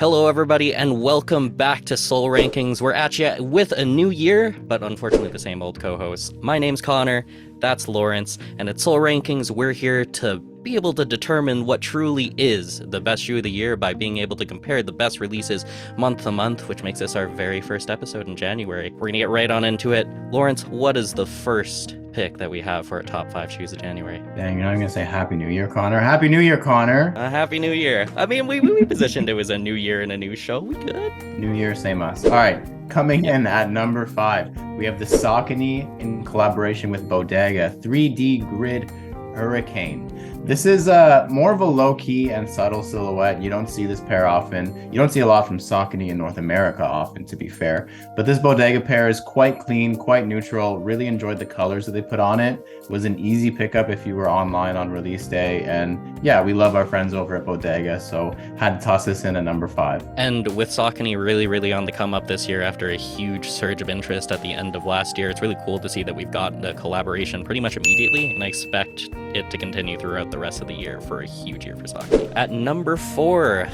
Hello, everybody, and welcome back to Soul Rankings. We're at you with a new year, but unfortunately the same old co-hosts. My name's Connor, that's Lawrence, and at Soul Rankings, we're here to be able to determine what truly is the best shoe of the year by being able to compare the best releases month to month, which makes this our very first episode in January. We're gonna get right on into it. Lawrence, what is the first pick that we have for our top 5 shoes of January? Dang, you're not gonna say Happy New Year, Connor. Happy New Year, Connor. Happy New Year. I mean, we positioned it as a new year and a new show. We good. New Year, same us. All right, coming in at number 5, we have the Saucony in collaboration with Bodega 3D Grid Hurricane. This is more of a low-key and subtle silhouette. You don't see this pair often. You don't see a lot from Saucony in North America often, to be fair. But this Bodega pair is quite clean, quite neutral. Really enjoyed the colors that they put on it. Was an easy pickup if you were online on release day. And yeah, we love our friends over at Bodega, so had to toss this in at number 5. And with Saucony really on the come up this year after a huge surge of interest at the end of last year, it's really cool to see that we've got the collaboration pretty much immediately, and I expect it to continue throughout the rest of the year for a huge year for Saucony. At number 4,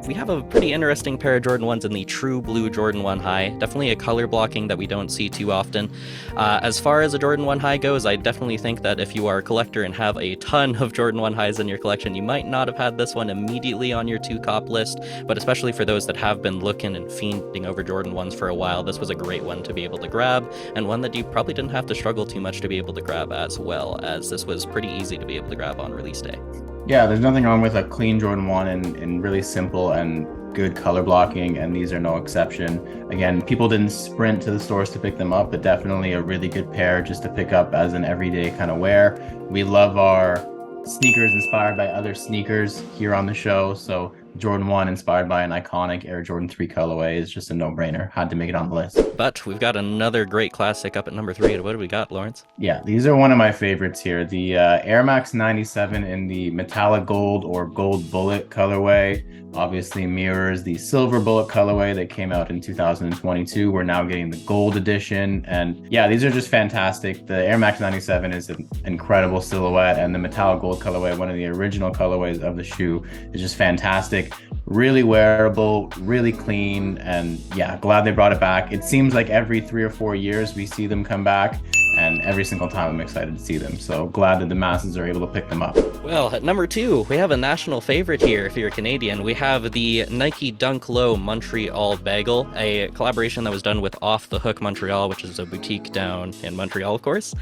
we have a pretty interesting pair of Jordan 1s in the true blue Jordan 1 high. Definitely a color blocking that we don't see too often. As far as a Jordan 1 high goes, I definitely think that if you are a collector and have a ton of Jordan 1 highs in your collection, you might not have had this one immediately on your 2 cop list, but especially for those that have been looking and fiending over Jordan 1s for a while, this was a great one to be able to grab, and one that you probably didn't have to struggle too much to be able to grab, as well as this was pretty easy to be able to grab on release day. Yeah, there's nothing wrong with a clean Jordan 1 and really simple and good color blocking, and these are no exception. Again, people didn't sprint to the stores to pick them up, but definitely a really good pair just to pick up as an everyday kind of wear. We love our sneakers inspired by other sneakers here on the show, so Jordan 1 inspired by an iconic Air Jordan 3 colorway is just a no-brainer. Had to make it on the list. But we've got another great classic up at number 3. What do we got, Lawrence? Yeah, these are one of my favorites here. The Air Max 97 in the metallic gold or gold bullet colorway obviously mirrors the silver bullet colorway that came out in 2022. We're now getting the gold edition, and yeah, these are just fantastic. The Air Max 97 is an incredible silhouette, and the metallic gold colorway, one of the original colorways of the shoe, is just fantastic. Really wearable, really clean, and yeah, glad they brought it back. It seems like every 3 or 4 years we see them come back, and every single time I'm excited to see them. So glad that the masses are able to pick them up. Well, at number 2, we have a national favorite here if you're Canadian. We have the Nike Dunk Low Montreal Bagel, a collaboration that was done with Off the Hook Montreal, which is a boutique down in Montreal, of course.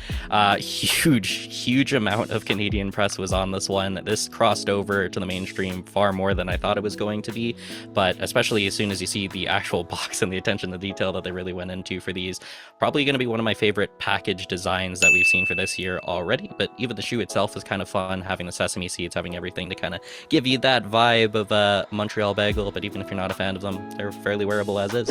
Huge amount of Canadian press was on this one. This crossed over to the mainstream far more than I thought it was going to be, but especially as soon as you see the actual box and the attention to detail that they really went into for these, probably going to be one of my favorite package designs that we've seen for this year already. But even the shoe itself is kind of fun, having the sesame seeds, having everything to kind of give you that vibe of a Montreal bagel. But even if you're not a fan of them, they're fairly wearable as is.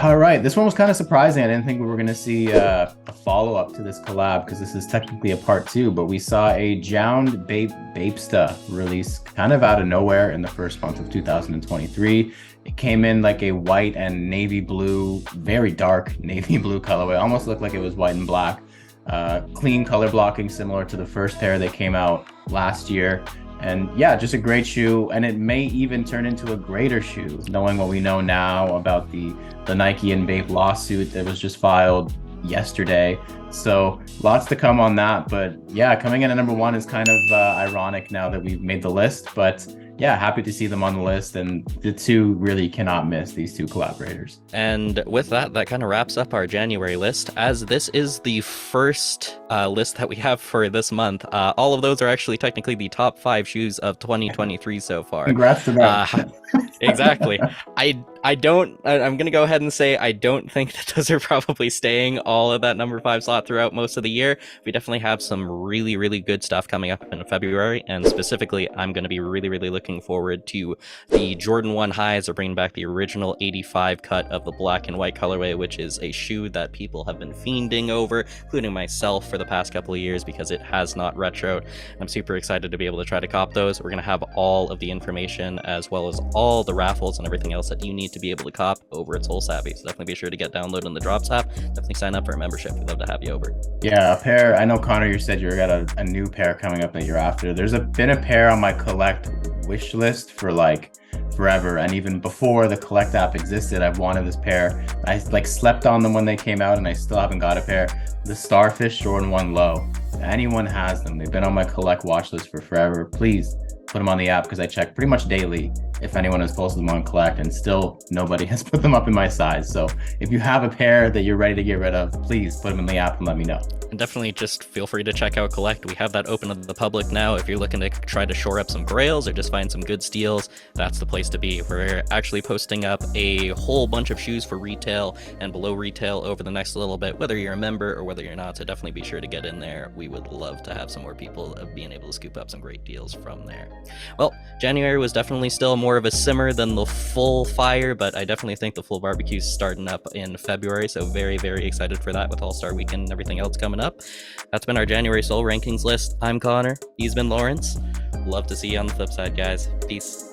All right, this one was kind of surprising. I didn't think we were going to see a follow-up to this collab, because this is technically a part 2, but we saw a Jound Bapesta release kind of out of nowhere in the first month of 2023. It came in like a white and navy blue, very dark navy blue colorway. Almost looked like it was white and black. Clean color blocking, similar to the first pair that came out last year. And yeah, just a great shoe, and it may even turn into a greater shoe, knowing what we know now about the Nike and Bape lawsuit that was just filed yesterday. So lots to come on that, but yeah, coming in at number 1 is kind of ironic now that we've made the list, but yeah, happy to see them on the list, and the two really cannot miss, these two collaborators. And with that kind of wraps up our January list, as this is the first list that we have for this month. All of those are actually technically the top 5 shoes of 2023 so far. Congrats to that. Exactly. I'm going to go ahead and say I don't think that those are probably staying all of that number 5 slot throughout most of the year. We definitely have some really good stuff coming up in February, and specifically I'm going to be really looking forward to the Jordan 1 highs. Are bringing back the original 85 cut of the black and white colorway, which is a shoe that people have been fiending over, including myself, for the past couple of years, because it has not retroed. I'm super excited to be able to try to cop those. We're going to have all of the information, as well as all the raffles and everything else that you need to be able to cop over at SoleSavy. So definitely be sure to get downloaded in the Drops app. Definitely sign up for a membership. We'd love to have you over. Yeah, a pair. I know, Connor, you said you got a new pair coming up that you're after. There's been a pair on my collect wish list for like forever. And even before the Collect app existed, I've wanted this pair. I like slept on them when they came out, and I still haven't got a pair. The Starfish Jordan 1 Low. Anyone has them. They've been on my Collect watch list for forever. Please put them on the app, because I check pretty much daily if anyone has posted them on Collect, and still nobody has put them up in my size. So if you have a pair that you're ready to get rid of, please put them in the app and let me know. And definitely just feel free to check out Collect. We have that open to the public now. If you're looking to try to shore up some grails or just find some good steals, that's the place to be. We're actually posting up a whole bunch of shoes for retail and below retail over the next little bit, whether you're a member or whether you're not. So definitely be sure to get in there. We would love to have some more people being able to scoop up some great deals from there. Well, January was definitely still more of a simmer than the full fire, but I definitely think the full barbecue's starting up in February. So very, very excited for that with All-Star Weekend and everything else coming up. That's been our January Sole Rankings list. I'm Connor. He's been Lawrence. Love to see you on the flip side, guys. Peace.